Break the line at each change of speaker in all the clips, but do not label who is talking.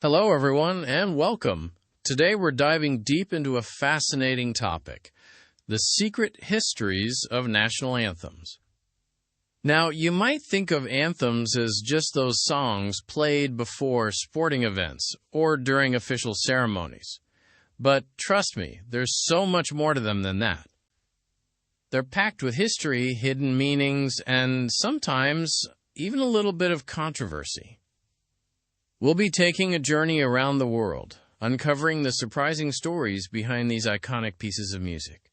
Hello, everyone, and welcome. Today we're diving deep into a fascinating topic, the secret histories of national anthems. Now, you might think of anthems as just those songs played before sporting events or during official ceremonies. But trust me, there's so much more to them than that. They're packed with history, hidden meanings, and sometimes even a little bit of controversy. We'll be taking a journey around the world, uncovering the surprising stories behind these iconic pieces of music.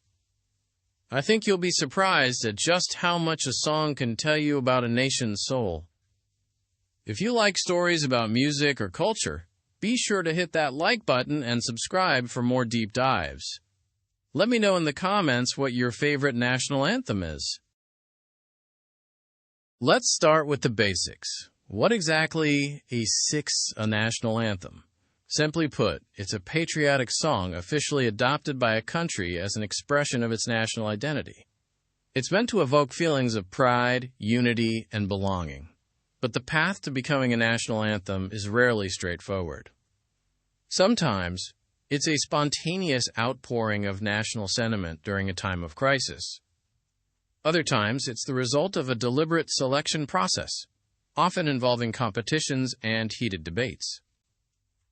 I think you'll be surprised at just how much a song can tell you about a nation's soul. If you like stories about music or culture, be sure to hit that like button and subscribe for more deep dives. Let me know in the comments what your favorite national anthem is. Let's start with the basics. What exactly is a national anthem? Simply put, it's a patriotic song officially adopted by a country as an expression of its national identity. It's meant to evoke feelings of pride, unity, and belonging. But the path to becoming a national anthem is rarely straightforward. Sometimes, it's a spontaneous outpouring of national sentiment during a time of crisis. Other times, it's the result of a deliberate selection process, often involving competitions and heated debates.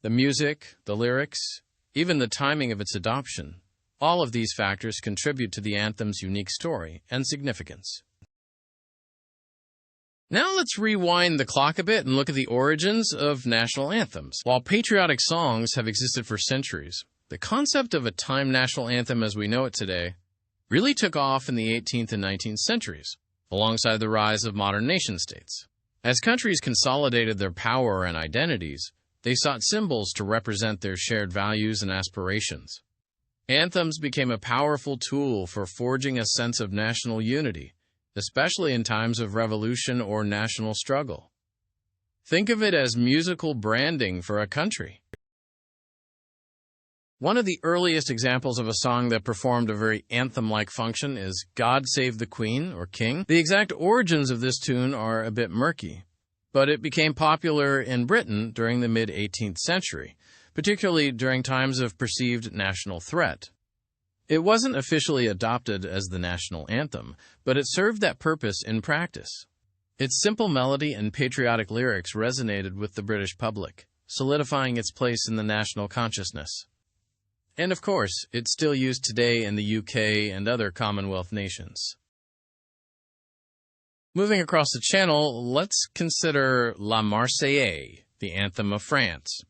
The music, the lyrics, even the timing of its adoption, all of these factors contribute to the anthem's unique story and significance. Now let's rewind the clock a bit and look at the origins of national anthems. While patriotic songs have existed for centuries, the concept of a time national anthem as we know it today really took off in the 18th and 19th centuries, alongside the rise of modern nation-states. As countries consolidated their power and identities, they sought symbols to represent their shared values and aspirations. Anthems became a powerful tool for forging a sense of national unity, especially in times of revolution or national struggle. Think of it as musical branding for a country. One of the earliest examples of a song that performed a very anthem-like function is God Save the Queen or King. The exact origins of this tune are a bit murky, but it became popular in Britain during the mid-18th century, particularly during times of perceived national threat. It wasn't officially adopted as the national anthem, but it served that purpose in practice. Its simple melody and patriotic lyrics resonated with the British public, solidifying its place in the national consciousness. And of course, it's still used today in the UK and other Commonwealth nations. Moving across the channel, let's consider La Marseillaise, the anthem of France.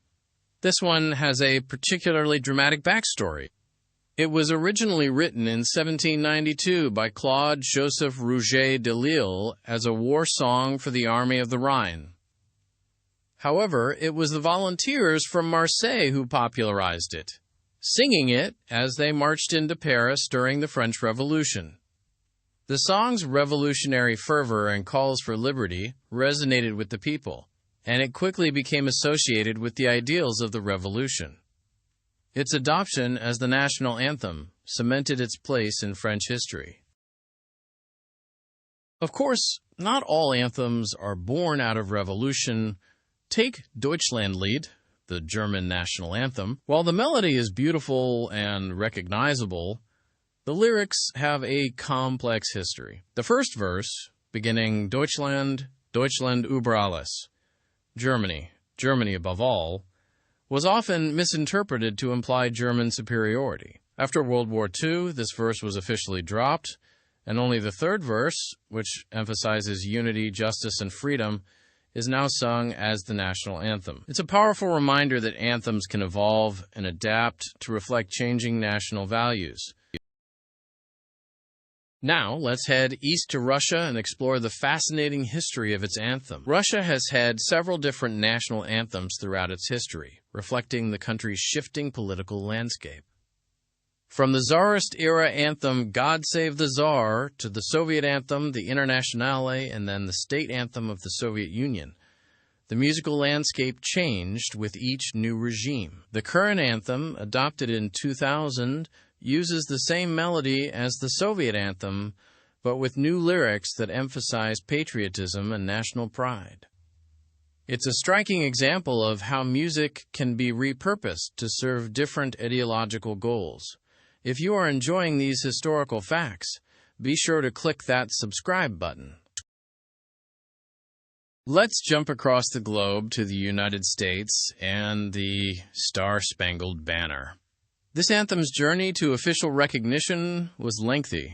This one has a particularly dramatic backstory. It was originally written in 1792 by Claude-Joseph Rouget de Lille as a war song for the Army of the Rhine. However, it was the volunteers from Marseille who popularized it, singing it as they marched into Paris during the French Revolution. The song's revolutionary fervor and calls for liberty resonated with the people, and it quickly became associated with the ideals of the Revolution. Its adoption as the national anthem cemented its place in French history. Of course, not all anthems are born out of revolution. Take Deutschlandlied, the German national anthem. While the melody is beautiful and recognizable, the lyrics have a complex history. The first verse, beginning Deutschland, Deutschland über alles, Germany, Germany above all, was often misinterpreted to imply German superiority. After World War II, this verse was officially dropped, and only the third verse, which emphasizes unity, justice, and freedom, is now sung as the national anthem. It's a powerful reminder that anthems can evolve and adapt to reflect changing national values. Now, let's head east to Russia and explore the fascinating history of its anthem. Russia has had several different national anthems throughout its history, reflecting the country's shifting political landscape. From the Tsarist-era anthem God Save the Tsar to the Soviet anthem, the Internationale, and then the state anthem of the Soviet Union, the musical landscape changed with each new regime. The current anthem, adopted in 2000, uses the same melody as the Soviet anthem, but with new lyrics that emphasize patriotism and national pride. It's a striking example of how music can be repurposed to serve different ideological goals. If you are enjoying these historical facts, be sure to click that subscribe button. Let's jump across the globe to the United States and the Star-Spangled Banner. This anthem's journey to official recognition was lengthy.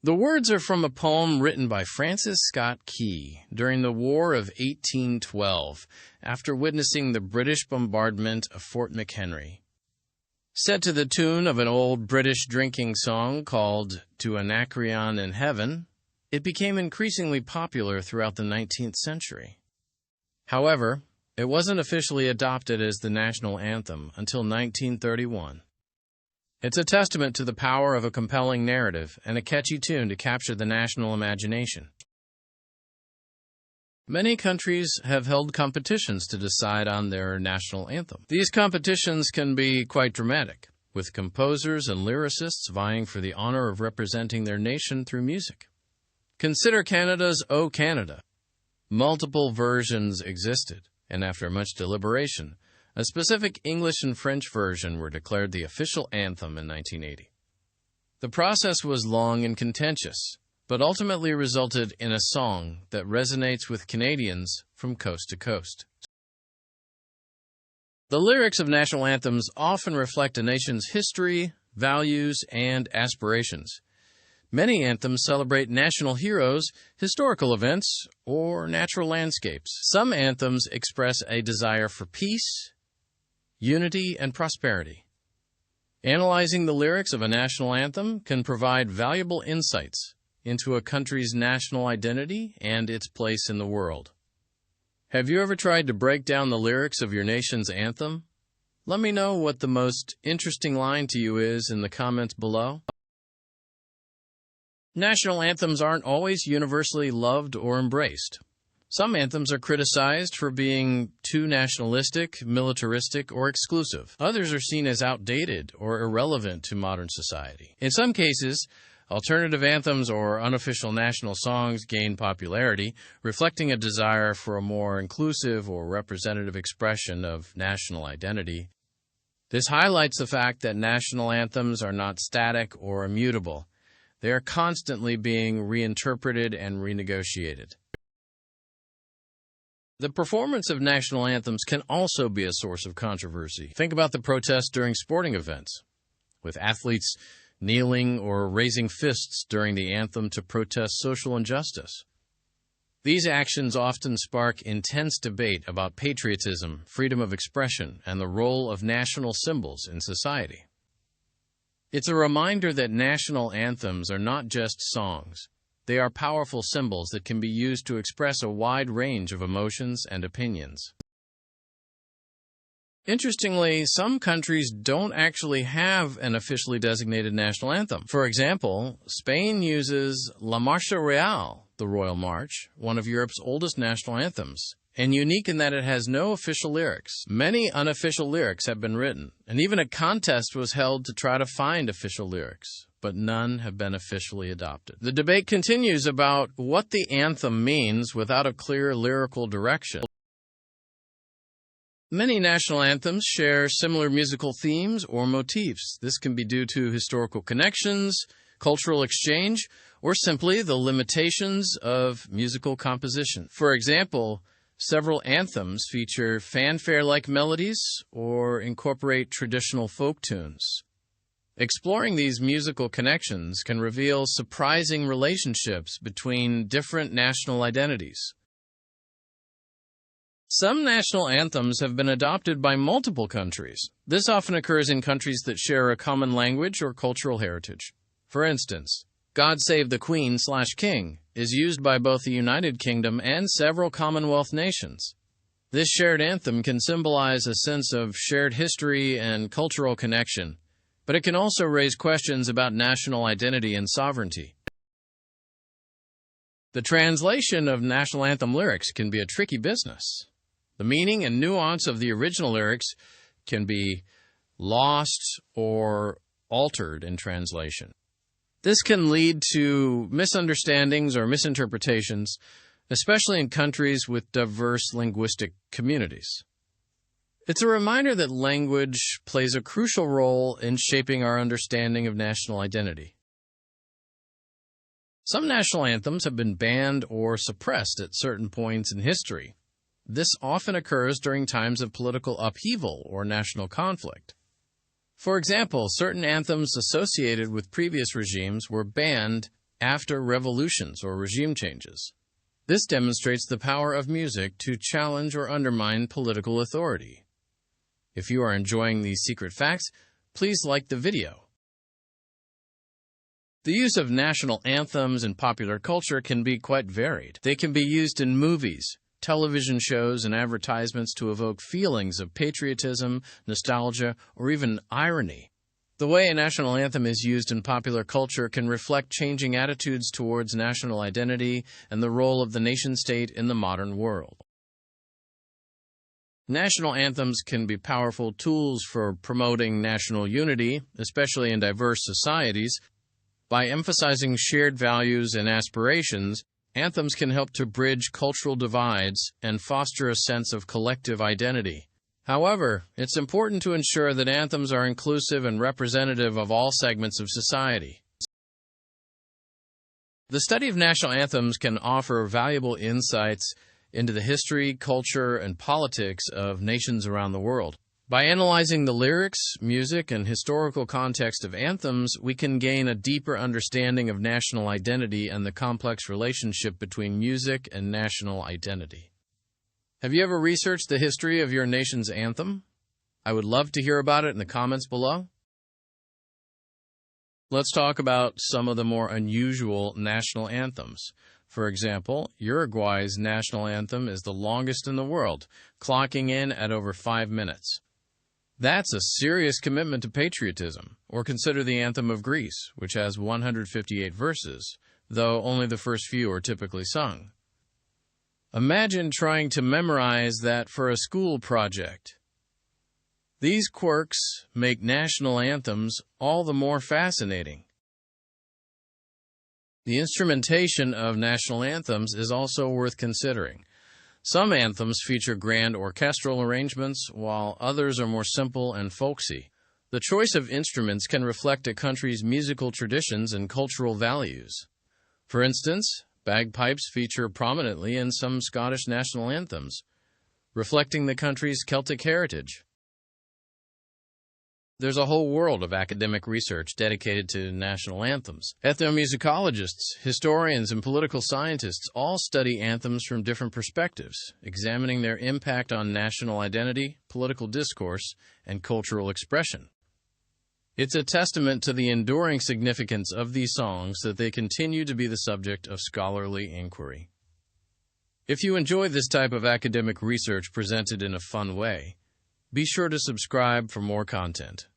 The words are from a poem written by Francis Scott Key during the War of 1812, after witnessing the British bombardment of Fort McHenry. Set to the tune of an old British drinking song called To Anacreon in Heaven, it became increasingly popular throughout the 19th century. However, it wasn't officially adopted as the national anthem until 1931. It's a testament to the power of a compelling narrative and a catchy tune to capture the national imagination. Many countries have held competitions to decide on their national anthem. These competitions can be quite dramatic, with composers and lyricists vying for the honor of representing their nation through music. Consider Canada's O Canada. Multiple versions existed, and after much deliberation, a specific English and French version were declared the official anthem in 1980. The process was long and contentious, but ultimately resulted in a song that resonates with Canadians from coast to coast. The lyrics of national anthems often reflect a nation's history, values, and aspirations. Many anthems celebrate national heroes, historical events, or natural landscapes. Some anthems express a desire for peace, unity, and prosperity. Analyzing the lyrics of a national anthem can provide valuable insights into a country's national identity and its place in the world. Have you ever tried to break down the lyrics of your nation's anthem? Let me know what the most interesting line to you is in the comments below. National anthems aren't always universally loved or embraced. Some anthems are criticized for being too nationalistic, militaristic, or exclusive. Others are seen as outdated or irrelevant to modern society. In some cases, alternative anthems or unofficial national songs gain popularity, reflecting a desire for a more inclusive or representative expression of national identity. This highlights the fact that national anthems are not static or immutable. They are constantly being reinterpreted and renegotiated. The performance of national anthems can also be a source of controversy. Think about the protests during sporting events, with athletes kneeling or raising fists during the anthem to protest social injustice. These actions often spark intense debate about patriotism, freedom of expression, and the role of national symbols in society. It's a reminder that national anthems are not just songs. They are powerful symbols that can be used to express a wide range of emotions and opinions. Interestingly, some countries don't actually have an officially designated national anthem. For example, Spain uses La Marcha Real, the Royal March, one of Europe's oldest national anthems, and unique in that it has no official lyrics. Many unofficial lyrics have been written, and even a contest was held to try to find official lyrics, but none have been officially adopted. The debate continues about what the anthem means without a clear lyrical direction. Many national anthems share similar musical themes or motifs. This can be due to historical connections, cultural exchange, or simply the limitations of musical composition. For example, several anthems feature fanfare-like melodies or incorporate traditional folk tunes. Exploring these musical connections can reveal surprising relationships between different national identities. Some national anthems have been adopted by multiple countries. This often occurs in countries that share a common language or cultural heritage. For instance, God Save the Queen/King is used by both the United Kingdom and several Commonwealth nations. This shared anthem can symbolize a sense of shared history and cultural connection, but it can also raise questions about national identity and sovereignty. The translation of national anthem lyrics can be a tricky business. The meaning and nuance of the original lyrics can be lost or altered in translation. This can lead to misunderstandings or misinterpretations, especially in countries with diverse linguistic communities. It's a reminder that language plays a crucial role in shaping our understanding of national identity. Some national anthems have been banned or suppressed at certain points in history. This often occurs during times of political upheaval or national conflict. For example, certain anthems associated with previous regimes were banned after revolutions or regime changes. This demonstrates the power of music to challenge or undermine political authority. If you are enjoying these secret facts, please like the video. The use of national anthems in popular culture can be quite varied. They can be used in movies, television shows, and advertisements to evoke feelings of patriotism, nostalgia, or even irony. The way a national anthem is used in popular culture can reflect changing attitudes towards national identity and the role of the nation-state in the modern world. National anthems can be powerful tools for promoting national unity, especially in diverse societies. By emphasizing shared values and aspirations, anthems can help to bridge cultural divides and foster a sense of collective identity. However, it's important to ensure that anthems are inclusive and representative of all segments of society. The study of national anthems can offer valuable insights into the history, culture, and politics of nations around the world. By analyzing the lyrics, music, and historical context of anthems, we can gain a deeper understanding of national identity and the complex relationship between music and national identity. Have you ever researched the history of your nation's anthem? I would love to hear about it in the comments below. Let's talk about some of the more unusual national anthems. For example, Uruguay's national anthem is the longest in the world, clocking in at over 5 minutes. That's a serious commitment to patriotism. Or consider the Anthem of Greece, which has 158 verses, though only the first few are typically sung. Imagine trying to memorize that for a school project. These quirks make national anthems all the more fascinating. The instrumentation of national anthems is also worth considering. Some anthems feature grand orchestral arrangements, while others are more simple and folksy. The choice of instruments can reflect a country's musical traditions and cultural values. For instance, bagpipes feature prominently in some Scottish national anthems, reflecting the country's Celtic heritage. There's a whole world of academic research dedicated to national anthems. Ethnomusicologists, historians, and political scientists all study anthems from different perspectives, examining their impact on national identity, political discourse, and cultural expression. It's a testament to the enduring significance of these songs that they continue to be the subject of scholarly inquiry. If you enjoy this type of academic research presented in a fun way, be sure to subscribe for more content.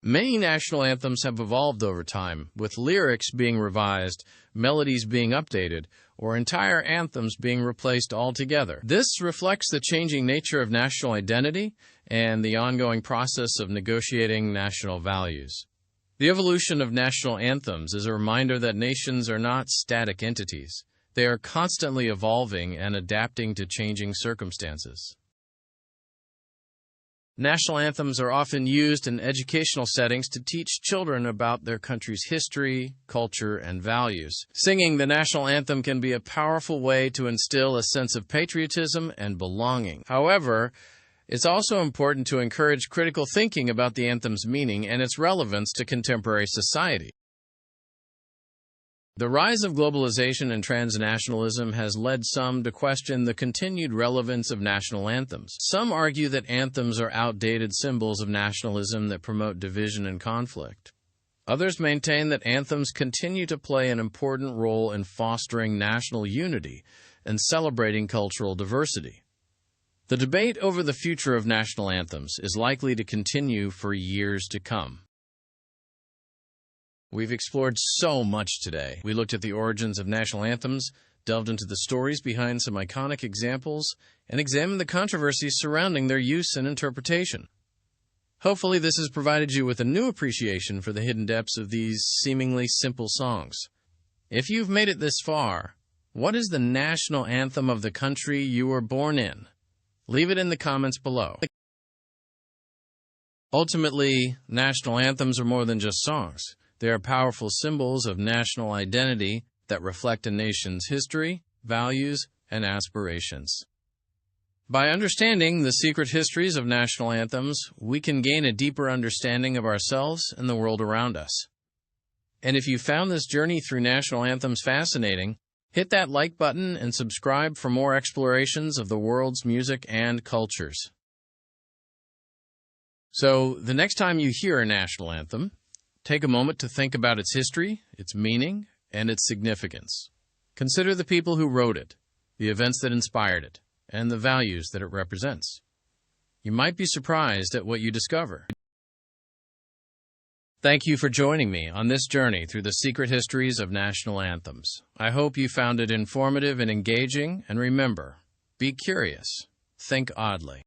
Many national anthems have evolved over time, with lyrics being revised, melodies being updated, or entire anthems being replaced altogether. This reflects the changing nature of national identity and the ongoing process of negotiating national values. The evolution of national anthems is a reminder that nations are not static entities. They are constantly evolving and adapting to changing circumstances. National anthems are often used in educational settings to teach children about their country's history, culture, and values. Singing the national anthem can be a powerful way to instill a sense of patriotism and belonging. However, it's also important to encourage critical thinking about the anthem's meaning and its relevance to contemporary society. The rise of globalization and transnationalism has led some to question the continued relevance of national anthems. Some argue that anthems are outdated symbols of nationalism that promote division and conflict. Others maintain that anthems continue to play an important role in fostering national unity and celebrating cultural diversity. The debate over the future of national anthems is likely to continue for years to come. We've explored so much today. We looked at the origins of national anthems, delved into the stories behind some iconic examples, and examined the controversies surrounding their use and interpretation. Hopefully this has provided you with a new appreciation for the hidden depths of these seemingly simple songs. If you've made it this far, What is the national anthem of the country you were born in? Leave it in the comments below. Ultimately, national anthems are more than just songs. They are powerful symbols of national identity that reflect a nation's history, values, and aspirations. By understanding the secret histories of national anthems, we can gain a deeper understanding of ourselves and the world around us. And if you found this journey through national anthems fascinating, hit that like button and subscribe for more explorations of the world's music and cultures. So, the next time you hear a national anthem, take a moment to think about its history, its meaning, and its significance. Consider the people who wrote it, the events that inspired it, and the values that it represents. You might be surprised at what you discover. Thank you for joining me on this journey through the secret histories of national anthems. I hope you found it informative and engaging, and remember, be curious, think oddly.